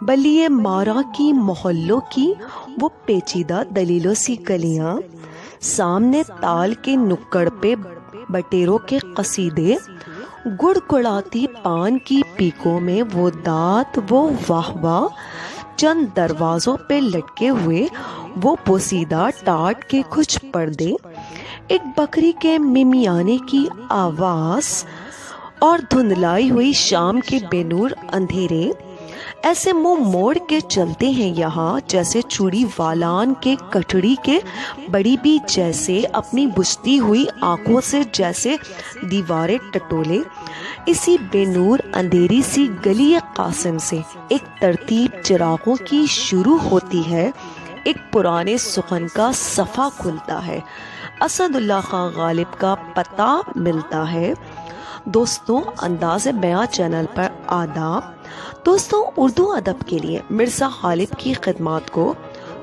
بلیے مارا کی محلوں کی وہ پیچیدہ دلیلوں سی گلیاں، سامنے تال کے نکڑ پہ بٹیروں کے قصیدے، گڑ گڑاتی پان کی پیکوں میں وہ دانت، وہ واہ واہ، چند دروازوں پہ لٹکے ہوئے وہ پوسیدہ ٹاٹ کے کچھ پردے، ایک بکری کے ممیانے کی آواز اور دھندلائی ہوئی شام کے بے نور اندھیرے ایسے منہ موڑ کے چلتے ہیں یہاں جیسے چوڑی والان کے کٹڑی کے بڑی بھی جیسے اپنی بجھتی ہوئی آنکھوں سے جیسے دیواریں ٹٹولے۔ اسی بے نور اندھیری سی گلی قاسم سے ایک ترتیب چراغوں کی شروع ہوتی ہے، ایک پرانے سخن کا صفحہ کھلتا ہے، اسد اللہ خان غالب کا پتہ ملتا ہے۔ دوستوں، انداز بیاں چینل پر آداب۔ دوستوں، اردو ادب کے لیے مرزا غالب کی خدمات کو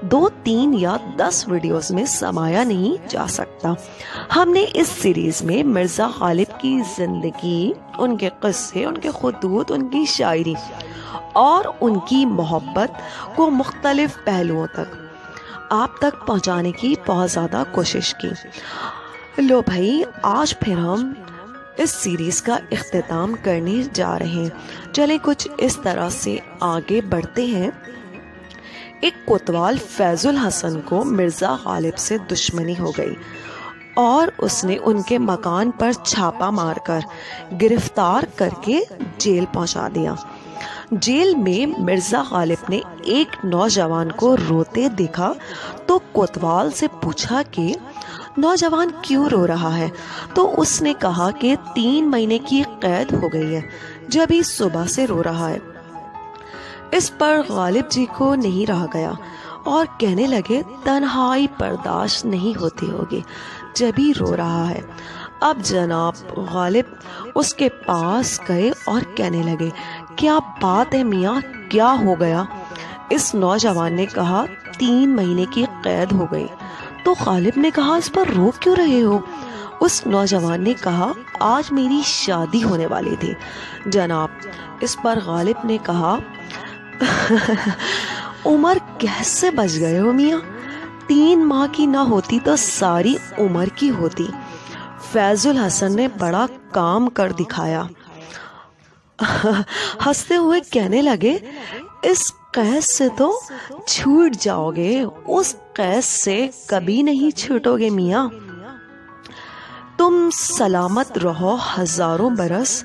2، 3 یا 10 ویڈیوز میں سمایا نہیں جا سکتا۔ ہم نے اس سیریز میں مرزا غالب کی زندگی، ان کے قصے، ان کے خطوط، ان کی شاعری اور ان کی محبت کو مختلف پہلوؤں تک آپ تک پہنچانے کی بہت زیادہ کوشش کی۔ لو بھائی، آج پھر ہم اس سیریز کا اختتام کرنے جا رہے ہیں۔ چلیں کچھ اس طرح سے آگے بڑھتے ہیں۔ ایک کوتوال فیض الحسن کو مرزا غالب سے دشمنی ہو گئی اور اس نے ان کے مکان پر چھاپا مار کر گرفتار کر کے جیل پہنچا دیا۔ جیل میں مرزا غالب نے ایک نوجوان کو روتے دیکھا تو کوتوال سے پوچھا کہ نوجوان کیوں رو رہا ہے؟ تو اس نے کہا کہ 3 مہینے کی قید ہو گئی ہے، جب ہی صبح سے رو رہا ہے۔ اس پر غالب جی کو نہیں رہا گیا اور کہنے لگے تنہائی برداشت نہیں ہوتی ہوگی جب ہی رو رہا ہے۔ اب جناب غالب اس کے پاس گئے اور کہنے لگے کیا بات ہے میاں، کیا ہو گیا؟ اس نوجوان نے کہا 3 مہینے کی قید ہو گئی۔ تو غالب نے کہا اس پر رو کیوں رہے ہو؟ اس نوجوان نے کہا آج میری شادی ہونے والی تھی جناب۔ اس پر غالب نے کہا عمر کیسے بچ گئے ہو میاں، 3 ماہ کی نہ ہوتی تو ساری عمر کی ہوتی۔ فیض الحسن نے بڑا کام کر دکھایا، ہنستے ہوئے کہنے لگے اس قید سے تو چھوٹ جاؤ گے، اس قید سے کبھی نہیں چھوٹو گے میاں۔ تم سلامت رہو ہزاروں برس،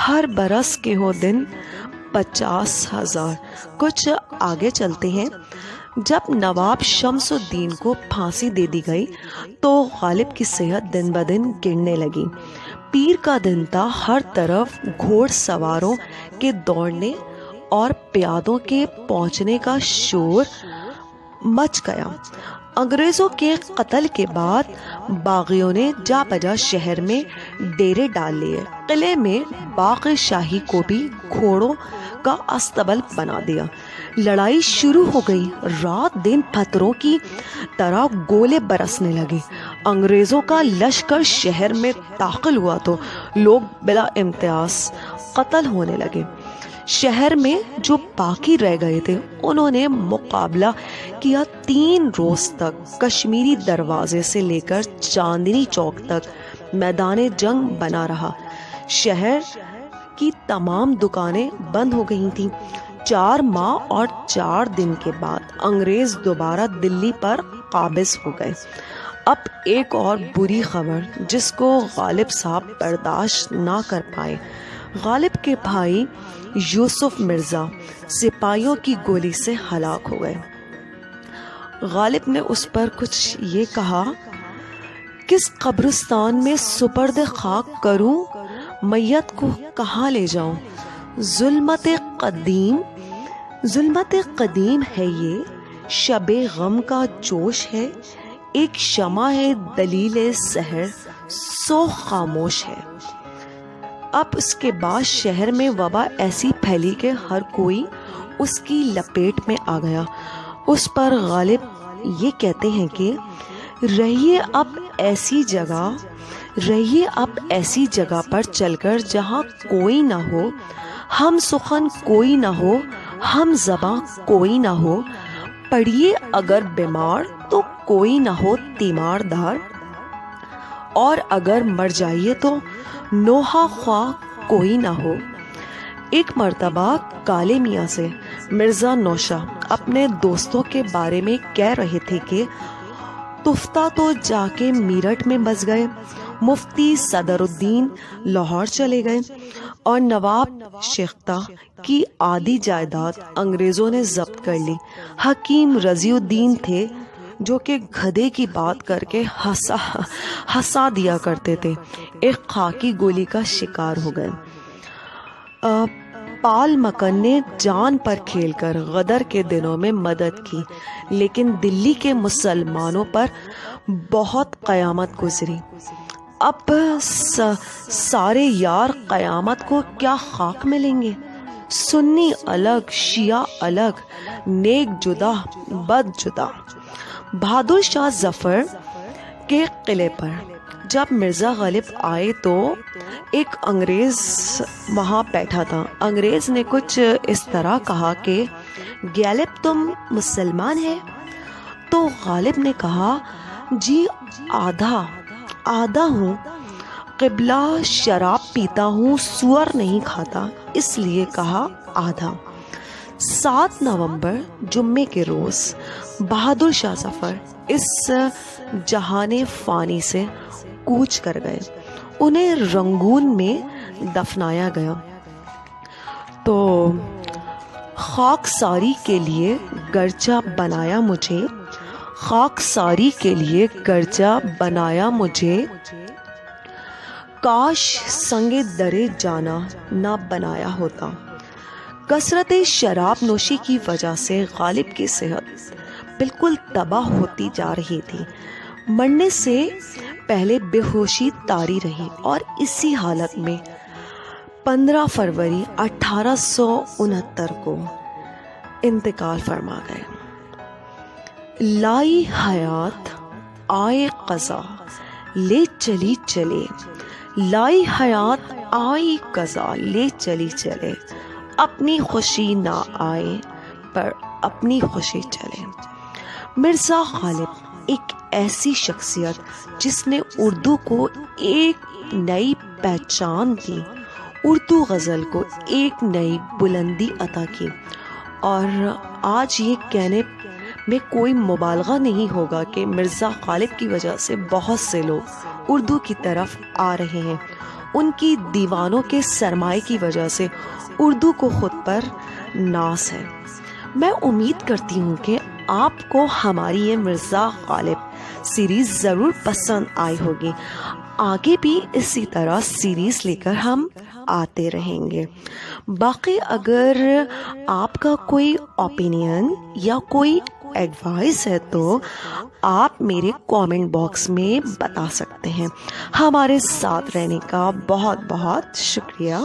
ہر برس کے ہو دن 50,000۔ کچھ آگے چلتے ہیں۔ جب نواب شمس الدین کو پھانسی دے دی گئی تو غالب کی صحت دن بدن گرنے لگی۔ پیر کا دن تھا، ہر طرف گھوڑ سواروں کے دوڑنے اور پیادوں کے پہنچنے کا شور مچ گیا۔ انگریزوں کے قتل کے بعد باغیوں نے جا بجا شہر میں ڈیرے ڈال لیے، قلعے میں باغ شاہی کو بھی گھوڑوں کا استبل بنا دیا۔ لڑائی شروع ہو گئی، رات دن پتھروں کی طرح گولے برسنے لگے۔ انگریزوں کا لشکر شہر میں داخل ہوا تو لوگ بلا امتیاز قتل ہونے لگے۔ شہر میں جو باقی رہ گئے تھے انہوں نے مقابلہ کیا۔ 3 روز تک کشمیری دروازے سے لے کر چاندنی چوک تک میدان جنگ بنا رہا۔ شہر کی تمام دکانیں بند ہو گئی تھیں۔ 4 ماہ اور 4 دن کے بعد انگریز دوبارہ دلی پر قابض ہو گئے۔ اب ایک اور بری خبر جس کو غالب صاحب برداشت نہ کر پائے۔ غالب کے بھائی یوسف مرزا سپاہیوں کی گولی سے ہلاک ہو گئے۔ غالب نے اس پر کچھ یہ کہا کس قبرستان میں سپرد خاک کروں، میت کو کہاں لے جاؤں؟ ظلمت قدیم ہے یہ، شب غم کا جوش ہے، ایک شمع ہے دلیل سحر سو خاموش ہے۔ اب اس کے بعد شہر میں وبا ایسی پھیلی کہ ہر کوئی اس کی لپیٹ میں آ گیا۔ اس پر غالب یہ کہتے ہیں کہ رہیے اب ایسی جگہ پر چل کر جہاں کوئی نہ ہو، ہم سخن کوئی نہ ہو، ہم زباں کوئی نہ ہو، پڑیے اگر بیمار تو کوئی نہ ہو تیمار دار، اور اگر مر جائیے تو نوحہ خواہ کوئی نہ ہو۔ ایک مرتبہ کالے میاں سے مرزا نوشہ اپنے دوستوں کے بارے میں کہہ رہے تھے کہ تفتہ تو جا کے میرٹھ میں بس گئے، مفتی صدر الدین لاہور چلے گئے، اور نواب شیختہ کی آدھی جائیداد انگریزوں نے ضبط کر لی۔ حکیم رضی الدین تھے جو کہ گدھے کی بات کر کے ہنسا دیا کرتے تھے، ایک خاکی گولی کا شکار ہو گئے۔ پال مکن نے جان پر کھیل کر غدر کے دنوں میں مدد کی، لیکن دلی کے مسلمانوں پر بہت قیامت گزری۔ اب سارے یار قیامت کو کیا خاک ملیں گے؟ سنی الگ، شیعہ الگ، نیک جدا، بد جدا۔ بہادر شاہ ظفر کے قلعے پر جب مرزا غالب آئے تو ایک انگریز وہاں بیٹھا تھا۔ انگریز نے کچھ اس طرح کہا کہ غالب تم مسلمان ہے؟ تو غالب نے کہا جی آدھا ہوں، قبلہ شراب پیتا ہوں، سور نہیں کھاتا، اس لیے کہا آدھا۔ 7 نومبر جمعے کے روز بہادر شاہ ظفر اس جہان فانی سے کوچ کر گئے، انہیں رنگون میں دفنایا گیا۔ تو خاک ساری کے لیے گرجا بنایا مجھے، خاک ساری کے لیے گرجا بنایا مجھے، کاش سنگ درے جانا نہ بنایا ہوتا۔ کثرت شراب نوشی کی وجہ سے غالب کی صحت بالکل تباہ ہوتی جا رہی تھی۔ مرنے سے پہلے بے ہوشی طاری رہی اور اسی حالت میں 15 فروری 1869 کو انتقال فرما گئے۔ لائی حیات آئے قضا لے چلی چلے، لائی حیات آئی قضا لے چلی چلے، اپنی خوشی نہ آئے پر اپنی خوشی چلے۔ مرزا غالب ایک ایسی شخصیت جس نے اردو کو ایک نئی پہچان دی، اردو غزل کو ایک نئی بلندی عطا کی، اور آج یہ کہنے میں کوئی مبالغہ نہیں ہوگا کہ مرزا غالب کی وجہ سے بہت سے لوگ اردو کی طرف آ رہے ہیں۔ ان کی دیوانوں کے سرمائے کی وجہ سے اردو کو خود پر ناز ہے۔ میں امید کرتی ہوں کہ آپ کو ہماری یہ مرزا غالب سیریز ضرور پسند آئی ہوگی۔ آگے بھی اسی طرح سیریز لے کر ہم آتے رہیں گے۔ باقی اگر آپ کا کوئی اوپینین یا کوئی ایڈوائس ہے تو آپ میرے کامنٹ باکس میں بتا سکتے ہیں۔ ہمارے ساتھ رہنے کا بہت بہت شکریہ۔